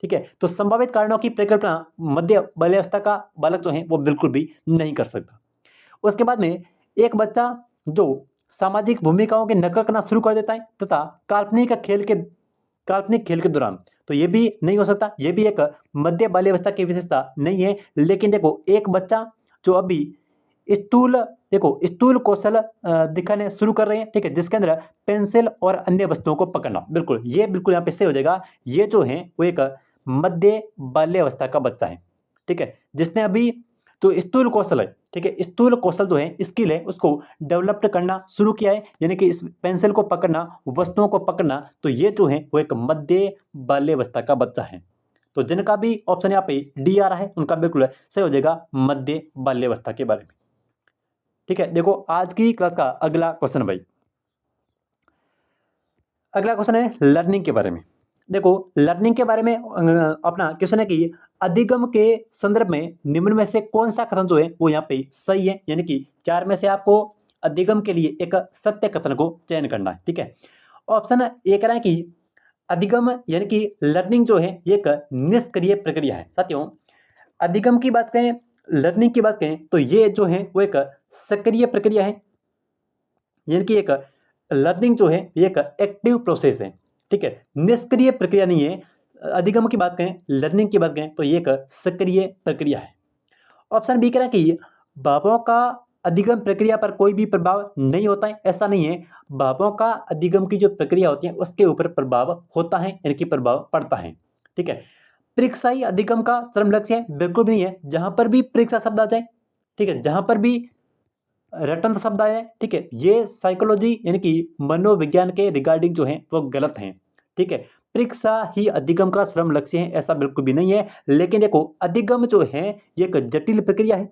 ठीक है। तो संभावित कारणों की परिकल्पना मध्य बाल्यावस्था का बालक जो है वो बिल्कुल भी नहीं कर सकता। उसके बाद में एक बच्चा जो सामाजिक भूमिकाओं के नकल करना शुरू कर देता है तथा काल्पनिक खेल के दौरान, तो ये भी नहीं हो सकता, ये भी एक मध्य बाल्यावस्था की विशेषता नहीं है। लेकिन देखो एक बच्चा जो अभी स्थूल कौशल दिखाने शुरू कर रहे हैं, ठीक है, जिसके अंदर पेंसिल और अन्य वस्तुओं को पकड़ना, बिल्कुल यहाँ पे सही हो जाएगा। ये जो है वो एक मध्य बाल्यावस्था का बच्चा है, ठीक है, जिसने अभी तो स्थूल कौशल है, ठीक है, स्थूल कौशल जो है स्किल है उसको डेवलप करना शुरू किया है, यानी कि इस पेंसिल को पकड़ना, वस्तुओं को पकड़ना, तो ये जो है वो एक मध्य बाल्यावस्था का बच्चा है। तो जिनका भी ऑप्शन यहाँ पे डी आ रहा है उनका बिल्कुल सही हो जाएगा मध्य बाल्यावस्था के बारे में। ठीक है, देखो आज की क्लास का अगला क्वेश्चन भाई, अगला क्वेश्चन है लर्निंग के बारे में। देखो लर्निंग के बारे में अपना क्वेश्चन है कि अधिगम के संदर्भ में निम्न में से कौन सा कथन जो है वो यहाँ पे सही है, यानी कि चार में से आपको अधिगम के लिए एक सत्य कथन को चयन करना है। ठीक है, ऑप्शन ए कह रहा है कि अधिगम यानी कि लर्निंग जो है ये एक निष्क्रिय प्रक्रिया है। साथियों अधिगम की बात करें, लर्निंग की बात करें तो ये जो है वो एक सक्रिय प्रक्रिया है, यानी कि एक लर्निंग जो है ये एक एक्टिव प्रोसेस है। ठीक है, निष्क्रिय प्रक्रिया नहीं है। अधिगम की बात करें, लर्निंग की बात करें तो ये एक सक्रिय प्रक्रिया है। ऑप्शन बी कह रहा है कि भावों का अधिगम प्रक्रिया पर कोई भी प्रभाव नहीं होता है, ऐसा नहीं है। भावों का अधिगम की जो प्रक्रिया होती है उसके ऊपर प्रभाव होता है, यानी कि प्रभाव पड़ता है। ठीक है, परीक्षाई अधिगम का चरम लक्ष्य है, बिल्कुल भी नहीं है। जहां पर भी परीक्षा शब्द आ जाए, ठीक है, जहां पर भी रटंत शब्द आया है, ठीक है, ये साइकोलॉजी यानी कि मनोविज्ञान के रिगार्डिंग जो है वो गलत है। ठीक है, परीक्षा ही अधिगम का श्रम लक्ष्य है, ऐसा बिल्कुल भी नहीं है। लेकिन देखो अधिगम जो है ये एक जटिल प्रक्रिया है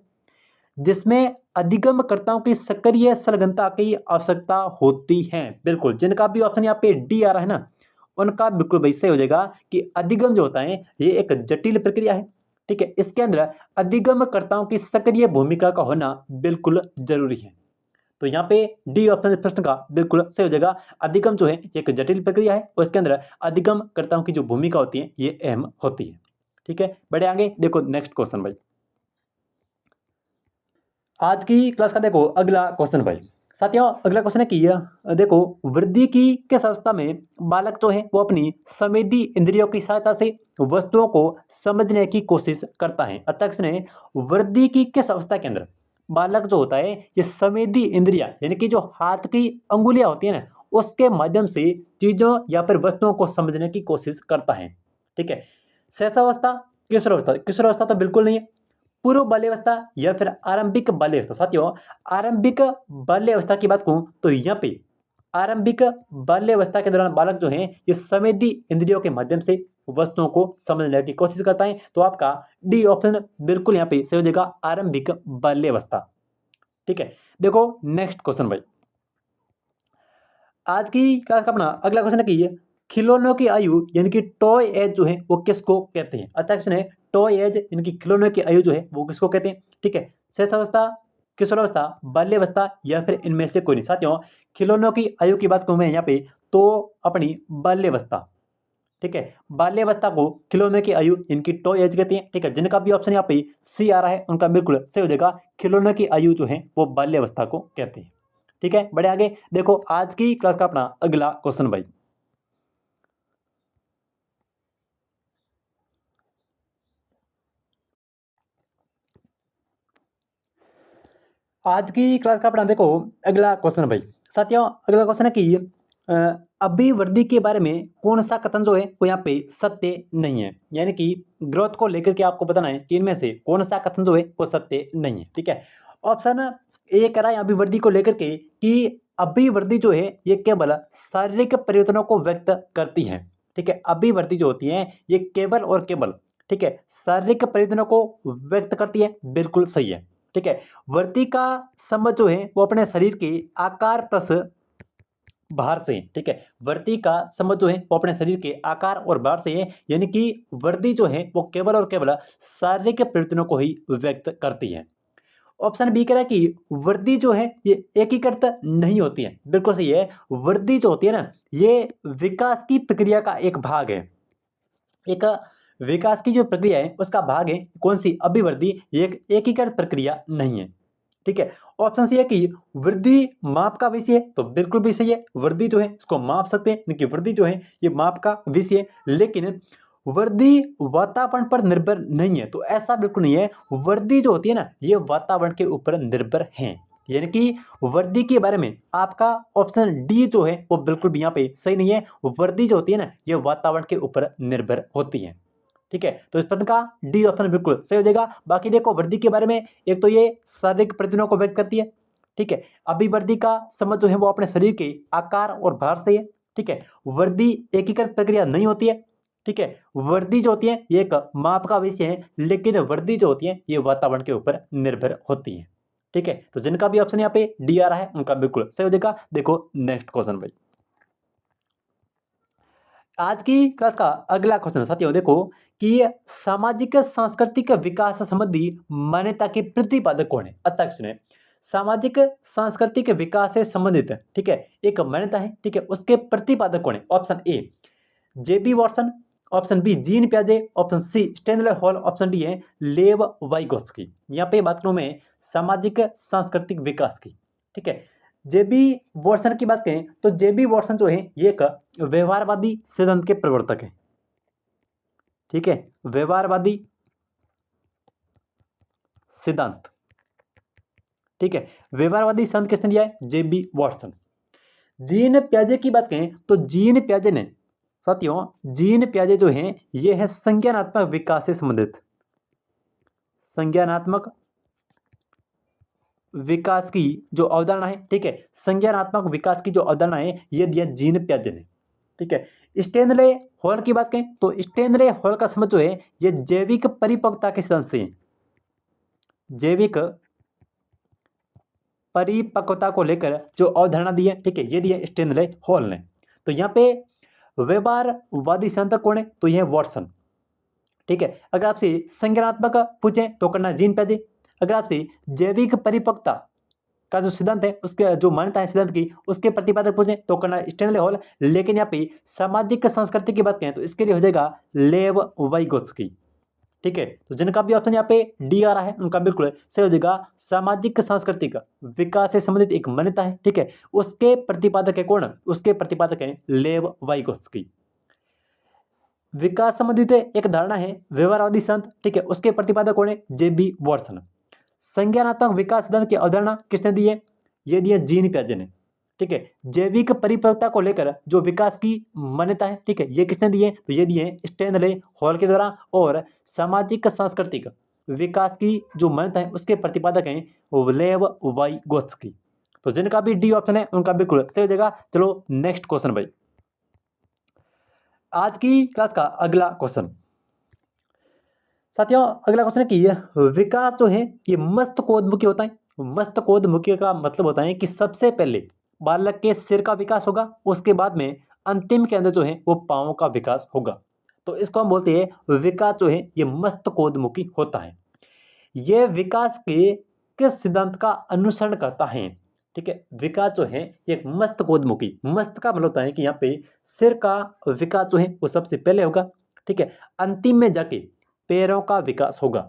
जिसमें अधिगमकर्ताओं की सक्रिय संलग्नता की आवश्यकता होती है। बिल्कुल, जिनका भी ऑप्शन यहाँ पे डी आ रहा है ना उनका बिल्कुल वही सही हो जाएगा कि अधिगम जो होता है ये एक जटिल प्रक्रिया है। ठीक है, इसके अंदर अधिगमकर्ताओं की सक्रिय भूमिका का होना बिल्कुल जरूरी है। तो यहाँ पे डी ऑप्शन इस प्रश्न का बिल्कुल सही हो जाएगा। अधिगम जो है एक जटिल प्रक्रिया है और इसके अंदर अधिगमकर्ताओं की जो भूमिका होती है ये अहम होती है। ठीक है, बढ़े आगे, देखो नेक्स्ट क्वेश्चन भाई, आज की क्लास का देखो अगला क्वेश्चन भाई। साथियों अगला क्वेश्चन है कि देखो वृद्धि की किस अवस्था में बालक जो है वो अपनी संवेदी इंद्रियों की सहायता से वस्तुओं को समझने की कोशिश करता है। अध्यक्ष ने वृद्धि की किस अवस्था के अंदर बालक जो होता है ये संवेदी इंद्रिया यानी कि जो हाथ की अंगुलियां होती है ना उसके माध्यम से चीजों या फिर वस्तुओं को समझने की कोशिश करता है। ठीक है, शैशवावस्था, किशोरावस्था, किशोरावस्था तो बिल्कुल नहीं है। पूर्व बाल्यावस्था या फिर आरंभिक बाल्यावस्था। साथियों आरंभिक बाल्यावस्था की बात कहूं तो यहाँ पे आरंभिक बाल्यावस्था के दौरान बालक जो है ये संवेदी इंद्रियों के माध्यम से वस्तुओं को समझने की कोशिश करता है। तो आपका डी ऑप्शन बिल्कुल यहाँ पे सही हो जाएगा, आरंभिक बाल्यावस्था। ठीक है, देखो नेक्स्ट क्वेश्चन भाई, आज की क्लास का अपना अगला क्वेश्चन है कि ये खिलौनों की आयु यानी कि टॉय एज जो है वो किसको कहते हैं। अच्छा क्वेश्चन है, टॉय एज यानी कि खिलौनों की आयु जो है वो किसको कहते हैं। ठीक है, शैशवावस्था, किशोरावस्था, बाल्यावस्था या फिर इनमें से कोई नहीं। साथियों खिलौनों की आयु की बात करूं मैं यहाँ पे तो अपनी बाल्यावस्था। ठीक है, बाल्यावस्था को खिलौने की आयु इनकी टॉय एज कहते हैं। ठीक है, जिनका भी ऑप्शन यहाँ पे सी आ रहा है उनका बिल्कुल सही हो जाएगा, खिलौने की आयु जो है वो बाल्यावस्था को कहते हैं। ठीक है, बढ़े आगे, देखो आज की क्लास का अपना अगला क्वेश्चन भाई, आज की क्लास का अपना देखो अगला क्वेश्चन भाई। साथियों अगला क्वेश्चन है कि अभिवृद्धि के बारे में कौन सा कथन जो है वो यहाँ पे सत्य नहीं है, यानी कि ग्रोथ को लेकर के आपको बताना है कि इनमें से कौन सा कथन जो है वो सत्य नहीं है। ठीक है, ऑप्शन ए कह रहा है अभिवृद्धि को लेकर के कि अभिवृद्धि जो है ये केवल शारीरिक परिवर्तनों को व्यक्त करती है। ठीक है, अभिवृद्धि जो होती है ये केवल और केवल, ठीक है, शारीरिक परिवर्तनों को व्यक्त करती है, बिल्कुल सही है। ठीक है, वृद्धि का संबंध जो है वो अपने शरीर के आकार प्लस भार से, ठीक है, वृद्धि का संबंध जो है वो अपने शरीर के आकार और भार से है, यानी कि वृद्धि जो है वो केवल और केवल शारीरिक परिवर्तनों को ही व्यक्त करती है। ऑप्शन बी कह रहा है कि वृद्धि जो है ये एकीकृत नहीं होती है, बिल्कुल सही है। वृद्धि जो होती है ना ये विकास की प्रक्रिया का एक भाग है, एक विकास की जो प्रक्रिया है उसका भाग है। कौन सी? अभिवृद्धि। ये एक एकीकृत प्रक्रिया नहीं है। ठीक है, ऑप्शन सी है कि वृद्धि माप का विषय है, तो बिल्कुल भी सही है। वृद्धि जो है इसको माप सकते हैं, क्योंकि वृद्धि जो है ये माप का विषय है। लेकिन वृद्धि वातावरण पर निर्भर नहीं है, तो ऐसा बिल्कुल नहीं है। वृद्धि जो होती है ना ये वातावरण के ऊपर निर्भर है, यानी कि वृद्धि के बारे में आपका ऑप्शन डी जो है वो बिल्कुल भी यहाँ पे सही नहीं है। वृद्धि जो होती है ना ये वातावरण के ऊपर निर्भर होती है। ठीक है, तो इस प्रश्न का डी ऑप्शन बिल्कुल सही हो जाएगा। बाकी देखो वृद्धि के बारे में एक तो ये शारीरिक प्रतिदिनों को व्यक्त करती है। ठीक है, अभिवृद्धि का संबंध जो है वो अपने शरीर के आकार और भार से है। ठीक है, वृद्धि एकीकृत प्रक्रिया नहीं होती है। ठीक है। वर्दी जो होती है ये एक माप का विषय है, लेकिन वर्दी जो होती है ये वातावरण के ऊपर निर्भर होती है। ठीक है, तो जिनका भी ऑप्शन यहाँ पे डी आ रहा है उनका बिल्कुल सही हो जाएगा। देखो नेक्स्ट क्वेश्चन भाई, आज की क्लास का अगला क्वेश्चन साथियों देखो कि सामाजिक सांस्कृतिक विकास संबंधी मान्यता के प्रतिपादक कौन है। अच्छा क्वेश्चन है। सामाजिक सांस्कृतिक विकास से संबंधित, ठीक है, एक मान्यता है, ठीक है, उसके प्रतिपादक कौन है। Option A J B Watson, option B Jean पियाजे, option C Stanley Hall, option D है लेव वाइगोत्स्की। यहाँ पे बात करूं मैं सामाजिक सांस्कृतिक विकास की, ठीक है। जेबी वॉटसन की बात करें तो जेबी वॉटसन जो है ये एक व्यवहारवादी सिद्धांत के प्रवर्तक है, ठीक है, व्यवहारवादी सिद्धांत, ठीक है, व्यवहारवादी सिद्धांत किसने दिया है, जेबी वॉटसन। जीन पियाजे की बात करें तो जीन पियाजे ने साथियों, जीन पियाजे जो हैं ये है संज्ञानात्मक विकास से संबंधित, संज्ञानात्मक विकास की जो अवधारणा है, ठीक है, संज्ञानात्मक विकास की जो अवधारणा है ये दिया जीन पियाजे ने, ठीक है। स्टेनले हॉल की बात करें तो स्टेनले हॉल का समझ जो है ये जैविक परिपक्वता के सिद्धांत से है, जैविक परिपक्वता को लेकर जो अवधारणा दी है, ठीक है, ये दी है स्टेनले हॉल ने। तो यहाँ पे व्यवहारवादी सिद्धांत कौन है, तो यह वॉटसन, ठीक है। अगर आपसे संज्ञानात्मक पूछे तो करना जीन पियाजे। अगर आपसे जैविक परिपक्वता का जो सिद्धांत है उसके जो मान्यता है सिद्धांत की उसके प्रतिपादक पूछे तो करना स्टेनले हॉल। लेकिन यहाँ पे सामाजिक संस्कृति की बात करें तो इसके लिए हो जाएगा लेव वाइगोत्स्की, ठीक है। तो जिनका भी ऑप्शन यहाँ पे डी आ रहा है उनका बिल्कुल सही हो जाएगा। सामाजिक सांस्कृतिक विकास से संबंधित एक मान्यता है, ठीक है, उसके प्रतिपादक है कौन, उसके प्रतिपादक है लेव वाइगोत्स्की। विकास संबंधित एक धारणा है व्यवहारवादी सिद्धांत, ठीक है, उसके प्रतिपादक कौन है, जेबी वॉटसन। संज्ञानात्मक विकास सिद्धांत की अवधारणा किसने दी है, ये दी है जीन पियाजे ने, ठीक है। जैविक परिपक्वता को लेकर जो विकास की मान्यता है, ठीक है, ये किसने दी है, तो ये दी है स्टेनले हॉल के द्वारा। और सामाजिक सांस्कृतिक विकास की जो मान्यता है उसके प्रतिपादक हैं लेव वाइगोत्स्की। तो जिनका भी डी ऑप्शन है उनका बिल्कुल सही हो जाएगा। चलो नेक्स्ट क्वेश्चन भाई, आज की क्लास का अगला क्वेश्चन साथियों, अगला क्वेश्चन है कि विकास जो है ये मस्तकोन्मुखी होता है। मस्तकोन्मुखी का मतलब होता है कि सबसे पहले बालक के सिर का विकास होगा, उसके बाद में अंतिम के अंदर जो है वो पांव का विकास होगा। तो इसको हम बोलते हैं विकास जो है ये मस्तकोन्मुखी होता है। ये विकास के किस सिद्धांत का अनुसरण करता है, ठीक है। विकास जो है ये मस्तकोन्मुखी, मस्त का मतलब होता है कि यहाँ पे सिर का विकास जो है वो सबसे पहले होगा, ठीक है, अंतिम में जाके पैरों का विकास होगा।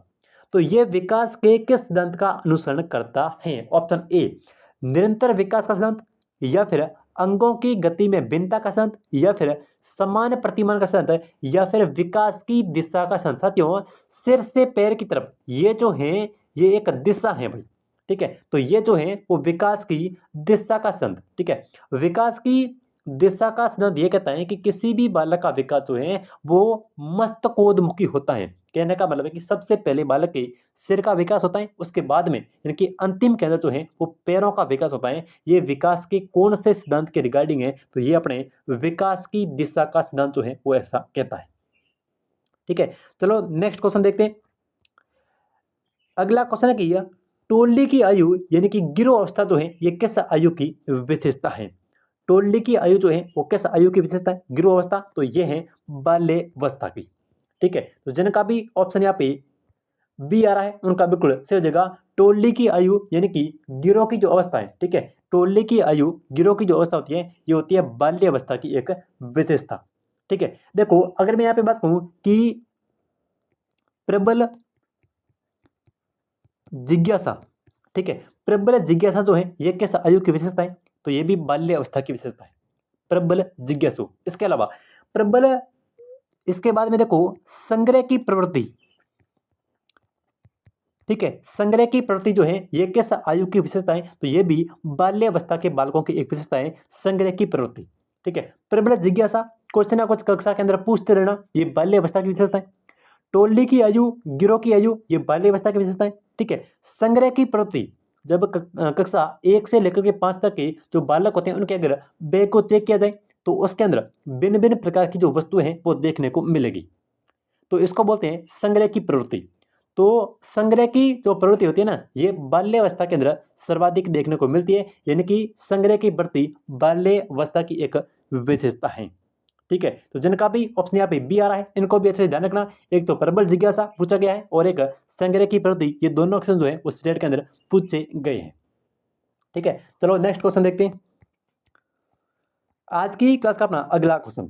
तो ये विकास के किस सिद्धांत का अनुसरण करता है। ऑप्शन ए निरंतर विकास का सिद्धांत, या फिर अंगों की गति में भिन्नता का सिद्धांत, या फिर समान प्रतिमान का सिद्धांत, या फिर विकास की दिशा का सिद्धांत। साथियों सिर से पैर की तरफ ये जो है ये एक दिशा है भाई, ठीक है। तो ये जो है वो विकास की दिशा का सिद्धांत, ठीक है। विकास की दिशा का सिद्धांत ये कहता है कि किसी भी बालक का विकास जो है वो मस्तकोन्मुखी होता है। कहने का मतलब है कि सबसे पहले बालक के सिर का विकास होता है, उसके बाद में यानी कि अंतिम के अंदर जो है वो पैरों का विकास होता है। ये विकास के कौन से सिद्धांत के रिगार्डिंग है, तो ये अपने विकास की दिशा का सिद्धांत जो है वो ऐसा कहता है, ठीक है। चलो नेक्स्ट क्वेश्चन देखते हैं। अगला क्वेश्चन है कि यह टोल्ली की आयु यानी कि गिरो अवस्था जो है ये किस आयु की विशेषता है। टोल्ली की आयु जो है वो किस आयु की विशेषता है, गिरो अवस्था, तो ये है बाल्यावस्था की, ठीक है। तो जिनका भी ऑप्शन यहाँ पे बी आ रहा है उनका बिल्कुल सही हो जाएगा। टोल्ली की आयु यानी कि गिरोह की जो अवस्था है, ठीक है, टोल्ली की आयु गिरोह की जो अवस्था होती है ये होती है बाल्यावस्था की एक विशेषता, ठीक है। देखो अगर मैं यहाँ पे बात कहूँ कि प्रबल जिज्ञासा, ठीक है, प्रबल जिज्ञासा जो है ये किस आयु की विशेषता है, तो ये भी बाल्य अवस्था की विशेषता है, प्रबल जिज्ञासु। इसके अलावा प्रबल, इसके बाद में देखो संग्रह की प्रवृत्ति, ठीक है, संग्रह की प्रवृत्ति जो है ये किस आयु की विशेषता है, तो ये भी बाल्यावस्था के बालकों की एक विशेषता है, संग्रह की प्रवृत्ति, ठीक है। प्रबल जिज्ञासा क्वेश्चन ना कुछ कक्षा के अंदर पूछते रहना, ये बाल्यावस्था की विशेषता है। टोल्ली की आयु, गिरोह की आयु, ये बाल्यावस्था की विशेषता है, ठीक है। संग्रह की प्रवृत्ति जब कक्षा 1 से लेकर के 5 तक के जो बालक होते हैं उनके अगर बैग को चेक किया जाए तो उसके अंदर भिन्न भिन्न प्रकार की जो वस्तुएं हैं वो देखने को मिलेगी। तो इसको बोलते हैं संग्रह की प्रवृत्ति। तो संग्रह की जो प्रवृत्ति होती है ना, ये बाल्यावस्था के अंदर सर्वाधिक देखने को मिलती है, यानी कि संग्रह की वृत्ति बाल्यावस्था की एक विशेषता है। ठीक है, तो जिनका भी ऑप्शन यहाँ पे बी आ रहा है इनको भी अच्छे से ध्यान रखना। एक तो प्रबल जिज्ञासा पूछा गया है और एक संग्रह की प्रवृत्ति, ये दोनों ऑप्शन जो है उस स्टेट के अंदर पूछे गए हैं। ठीक है, चलो नेक्स्ट क्वेश्चन देखते हैं। आज की क्लास का अपना अगला क्वेश्चन,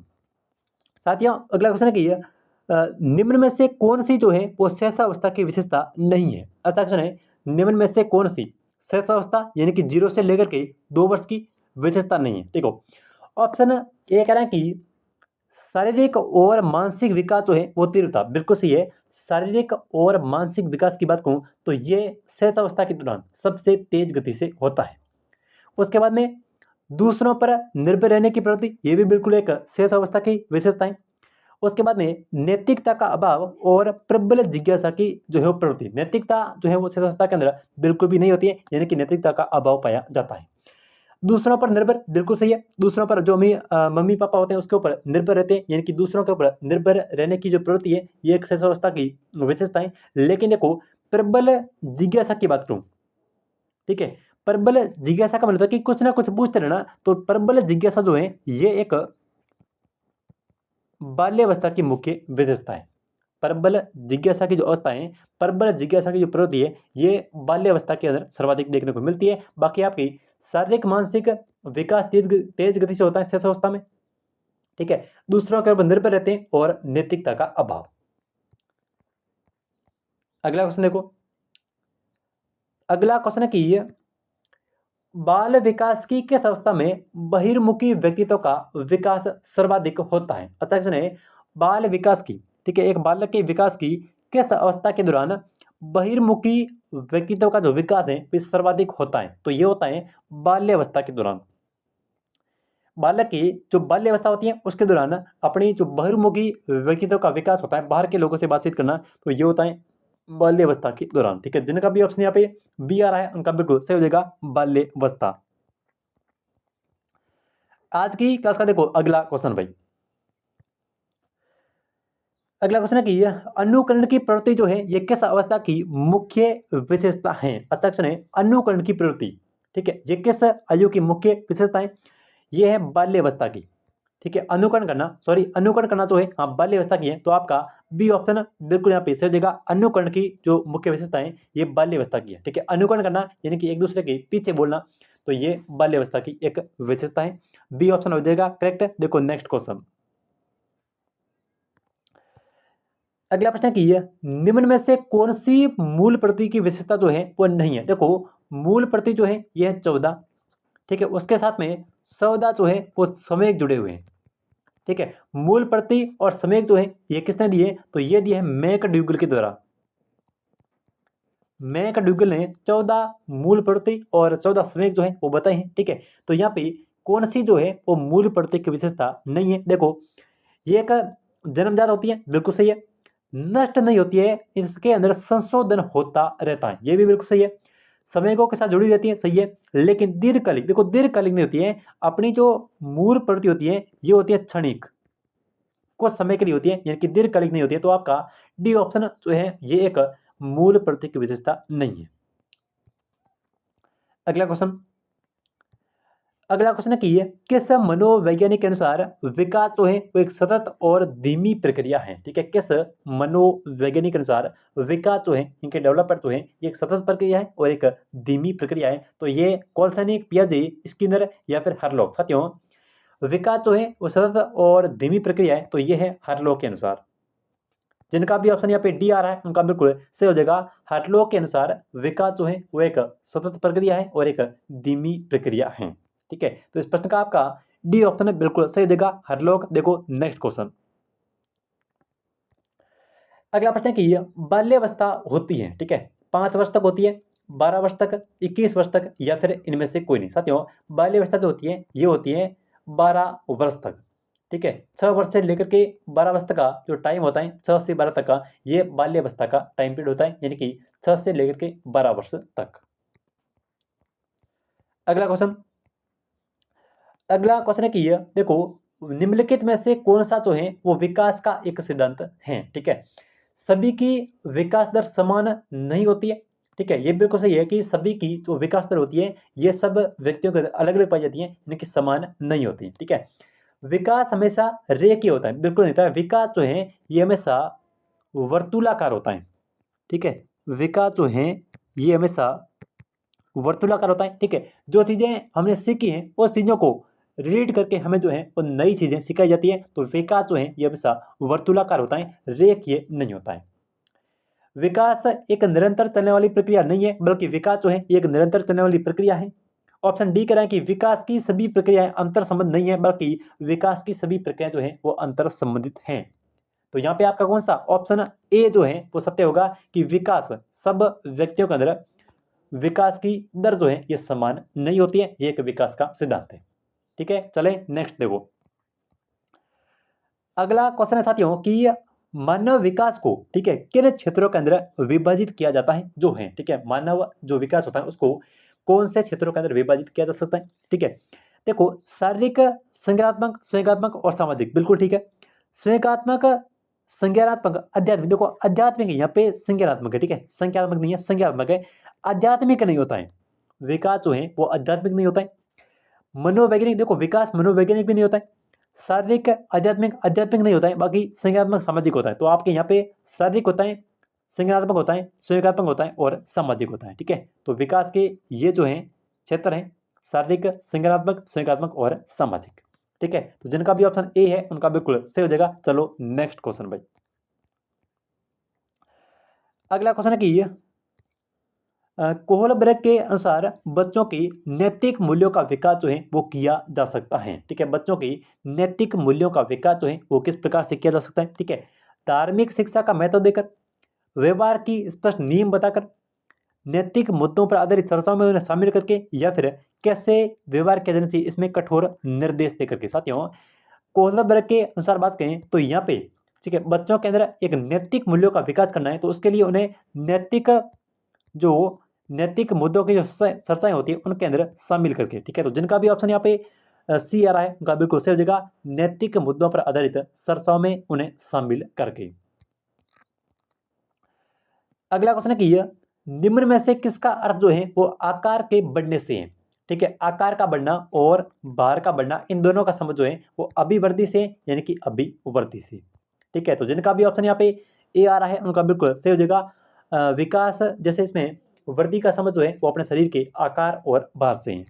साथियों अगला क्वेश्चन है कि निम्न में से कौन सी जो है वो सहसावस्था की विशेषता नहीं है। ऐसा क्वेश्चन है, निम्न में से कौन सी सहसावस्था यानी कि 0 से लेकर के 2 वर्ष की विशेषता नहीं है। देखो ऑप्शन ए कह रहा है कि शारीरिक और मानसिक विकास जो है वो तीव्रता, बिल्कुल सही है। शारीरिक और मानसिक विकास की बात कहूं तो ये सहसावस्था के दौरान सबसे तेज गति से होता है। उसके बाद में दूसरों पर निर्भर रहने की प्रवृत्ति, ये भी बिल्कुल एक सहसावस्था की विशेषता है। उसके बाद में नैतिकता का अभाव और प्रबल जिज्ञासा की जो है वो प्रवृत्ति, नैतिकता जो है वो सहसावस्था के अंदर बिल्कुल भी नहीं होती है, यानी कि नैतिकता का अभाव पाया जाता है। दूसरों पर निर्भर, बिल्कुल सही है। दूसरों पर जो मम्मी पापा होते हैं उसके ऊपर निर्भर रहते हैं, यानी कि दूसरों के ऊपर निर्भर रहने की जो प्रवृत्ति है ये एक सहसावस्था की विशेषता है। लेकिन देखो प्रबल जिज्ञासा की बात करूं, ठीक है, प्रबल जिज्ञासा का मतलब है कि कुछ ना कुछ पूछते रहना। तो प्रबल जिज्ञासा जो है ये एक बाल्यावस्था की मुख्य विशेषता है। प्रबल जिज्ञासा की जो अवस्था है, प्रबल जिज्ञासा की जो प्रवृत्ति है ये बाल्यावस्था के अंदर सर्वाधिक देखने को मिलती है। बाकी आपकी शारीरिक मानसिक विकास तेज गति से होता है सहसावस्था में। ठीक है, दूसरों के ऊपर निर्भर रहते हैं और नैतिकता का अभाव। अगला क्वेश्चन देखो, अगला क्वेश्चन है कि बाल विकास की किस अवस्था में बहिर्मुखी व्यक्तित्व का विकास सर्वाधिक होता है। अच्छा क्वेश्चन है, बाल विकास की, ठीक है, एक बालक के विकास की किस अवस्था के दौरान बहिर्मुखी व्यक्तित्व का जो विकास है वह सर्वाधिक होता है। तो ये होता है बाल्यावस्था के दौरान। बालक की जो बाल्यावस्था होती है उसके दौरान अपनी जो बहिर्मुखी व्यक्तित्व का विकास होता है, बाहर के लोगों से बातचीत करना, तो ये होता है बाल्यावस्था के दौरान। ठीक है, जिनका भी ऑप्शन यहाँ पे बी आ रहा है उनका बिल्कुल सही हो जाएगा बाल्यावस्था। आज की क्लास का देखो अगला क्वेश्चन भाई, अगला क्वेश्चन है कि अनुकरण की प्रवृत्ति जो है ये किस अवस्था की मुख्य विशेषता है। अच्छा क्वेश्चन है, अनुकरण की प्रवृत्ति, ठीक है, ये किस आयु की मुख्य विशेषता है। ये है बाल्यावस्था की। ठीक है, अनुकरण करना, सॉरी अनुकरण करना जो है हाँ बाल्यावस्था की है, तो आपका बी ऑप्शन बिल्कुल यहाँ पे सही हो जाएगा। अनुकरण की जो मुख्य विशेषता है ये बाल्यावस्था की है। ठीक है, अनुकरण करना यानी कि एक दूसरे के पीछे बोलना, तो ये बाल्यावस्था की एक विशेषता है। बी ऑप्शन हो जाएगा करेक्ट। देखो नेक्स्ट क्वेश्चन, अगला प्रश्न की है, निम्न में से कौन सी मूल प्रति की विशेषता जो है वो नहीं है। देखो मूल प्रति जो है ये है 14, ठीक है, उसके साथ में 14 जो है वो समेक जुड़े हुए हैं। ठीक है, मूल प्रति और समेक जो है ये किसने दिए, तो ये दिए है मैकड्यूगल के द्वारा। मैकड्यूगल ने 14 मूल प्रति और 14 समेक जो है वो बताए हैं। ठीक है, तो यहाँ पे कौन सी जो है वो मूल प्रति की विशेषता नहीं है। देखो ये एक जन्मजात होती है, बिल्कुल सही है। नष्ट नहीं होती है, इसके अंदर संशोधन होता रहता है, ये भी बिल्कुल सही है। समयकों के साथ जुड़ी रहती है, सही है। लेकिन दीर्घकालिक, देखो दीर्घकालिक नहीं होती है। अपनी जो मूल प्रवृत्ति होती है ये होती है क्षणिक, कुछ समय के लिए होती है, यानी कि दीर्घकालिक नहीं होती है। तो आपका डी ऑप्शन जो है ये एक मूल प्रवृत्ति की विशेषता नहीं है। अगला क्वेश्चन, अगला क्वेश्चन है कि किस मनोवैज्ञानिक के अनुसार विकास जो है वो एक सतत और धीमी प्रक्रिया है। ठीक है, किस मनोवैज्ञानिक के अनुसार विकास जो है इनके डेवलपमेंट जो है ये एक सतत प्रक्रिया है और एक धीमी प्रक्रिया है। तो ये कॉल्सनिक, पियाजे, स्किनर या फिर हरलॉक। साथियों विकास जो है वो सतत और धीमी प्रक्रिया है, तो ये है हरलॉक के अनुसार। जिनका भी ऑप्शन यहाँ पे डी आ रहा है उनका बिल्कुल सही हो जाएगा। हरलॉक के अनुसार विकास जो है वो एक सतत प्रक्रिया है और एक धीमी प्रक्रिया है। ठीक है, तो इस प्रश्न का आपका डी ऑप्शन बिल्कुल सही देगा, हरलॉक। देखो नेक्स्ट क्वेश्चन, अगला प्रश्न है कि बाल्यावस्था होती है, ठीक है, 5 वर्ष तक होती है, 12 वर्ष तक, 21 वर्ष तक या फिर इनमें से कोई नहीं। साथियों बाल्यावस्था जो होती है ये होती है 12 वर्ष तक। ठीक है, 6 वर्ष से लेकर के 12 वर्ष तक का जो टाइम होता है, 6 से 12 तक का, ये बाल्यावस्था का टाइम पीरियड होता है, यानी कि 6 से लेकर के 12 वर्ष तक। अगला क्वेश्चन, अगला क्वेश्चन है कि देखो निम्नलिखित में से कौन सा जो है वो विकास का एक सिद्धांत है। ठीक है, सभी की विकास दर समान नहीं होती है। ठीक है, ये बिल्कुल सही है कि सभी की जो विकास दर होती है ये सब व्यक्तियों के अलग अलग पाई जाती है, यानी कि समान नहीं होती। ठीक है, विकास हमेशा रेखीय होता है, बिल्कुल नहीं होता है। विकास जो है ये हमेशा वर्तुलाकार होता है। ठीक है, विकास जो है ये हमेशा वर्तुलाकार होता है। ठीक है, जो चीजें हमने सीखी हैं उस चीजों को रिलेट करके हमें जो है वो नई चीजें सिखाई जाती है। तो विकास जो है ये हमेशा वर्तुलाकार होता है, रेखीय नहीं होता है। विकास एक निरंतर चलने वाली प्रक्रिया नहीं है, बल्कि विकास जो है ये एक निरंतर चलने वाली प्रक्रिया है। ऑप्शन डी कह रहा है कि विकास की सभी प्रक्रियाएं अंतर संबंध नहीं है, बल्कि विकास की सभी प्रक्रियाएं जो है वो अंतर संबंधित हैं। तो यहाँ पे आपका कौन सा ऑप्शन ए जो है वो सत्य होगा कि विकास सब व्यक्तियों के अंदर विकास की दर जो है ये समान नहीं होती है, ये एक विकास का सिद्धांत है। ठीक है, चले नेक्स्ट देखो। अगला क्वेश्चन है साथियों कि मानव विकास को, ठीक है, किन क्षेत्रों के अंदर विभाजित किया जाता है जो है। ठीक है, मानव जो विकास होता है उसको कौन से क्षेत्रों के अंदर विभाजित किया जा सकता है। ठीक है, देखो शारीरिक, संज्ञानात्मक, संवेगात्मक और सामाजिक, बिल्कुल ठीक है। संवेगात्मक, संज्ञानात्मक, आध्यात्मिक, देखो आध्यात्मिक यहाँ पे संज्ञानात्मक है। ठीक है, संख्यात्मक नहीं है, संज्ञानात्मक है। आध्यात्मिक नहीं होता है, विकास जो है वो आध्यात्मिक नहीं होता है। मनोवैज्ञानिक, देखो विकास मनोवैज्ञानिक भी नहीं होता है। शारीरिक, आध्यात्मिक, आध्यात्मिक नहीं होता है, बाकी संज्ञानात्मक, सामाजिक होता है। तो आपके यहाँ पे शारीरिक होता है, संज्ञानात्मक होता है, संवेगात्मक होता है और सामाजिक होता है। ठीक है, तो विकास के ये जो है क्षेत्र हैं शारीरिक, संज्ञानात्मक, संवेगात्मक और सामाजिक। ठीक है, तो जिनका भी ऑप्शन ए है उनका बिल्कुल सही हो जाएगा। चलो नेक्स्ट क्वेश्चन भाई। अगला क्वेश्चन है कि कोहलबर्ग के अनुसार बच्चों की नैतिक मूल्यों का विकास जो है वो किया जा सकता है। ठीक है, बच्चों की नैतिक मूल्यों का विकास जो है वो किस प्रकार से किया जा सकता है। ठीक है, धार्मिक शिक्षा का महत्व देकर, व्यवहार की स्पष्ट नियम बताकर, नैतिक मुद्दों पर आधारित चर्चाओं में उन्हें शामिल करके, या फिर कैसे व्यवहार किया जाना चाहिए इसमें कठोर निर्देश देकर के। साथियों कोहलबर्ग के अनुसार बात करें तो यहाँ पे, ठीक है, बच्चों के अंदर एक नैतिक मूल्यों का विकास करना है तो उसके लिए उन्हें नैतिक जो नैतिक मुद्दों की जो चर्चाएं होती है उनके अंदर शामिल करके। ठीक है, तो जिनका भी ऑप्शन यहाँ पे सी आ रहा है उनका बिल्कुल सही हो जाएगा, नैतिक मुद्दों पर आधारित चर्चाओं में उन्हें शामिल करके। अगला क्वेश्चन है कि यह निम्न में से किसका अर्थ जो है वो आकार के बढ़ने से है। ठीक है, आकार का बढ़ना और भार का बढ़ना, इन दोनों का समझ जो है वो अभिवृद्धि से यानी कि अभिवृद्धि से। ठीक है, तो जिनका भी ऑप्शन यहाँ पे ए आ रहा है उनका बिल्कुल सही हो जाएगा। विकास जैसे इसमें वृद्धि का समझ जो है वो अपने शरीर के आकार और भार से है।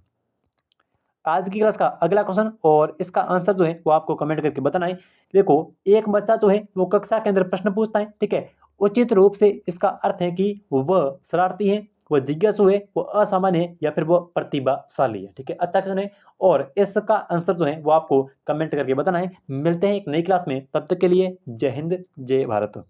आज की क्लास का अगला क्वेश्चन और इसका आंसर जो है वो आपको कमेंट करके बताना है। देखो एक बच्चा जो है वो कक्षा के अंदर प्रश्न पूछता है। ठीक है, उचित रूप से इसका अर्थ है कि वह शरारती है, वह जिज्ञासु है, वो असामान्य है या फिर वो प्रतिभाशाली है। ठीक है, अच्छा क्वेश्चन है और इसका आंसर जो है वो आपको कमेंट करके बताना है। मिलते हैं एक नई क्लास में, तब तक के लिए जय हिंद, जय भारत।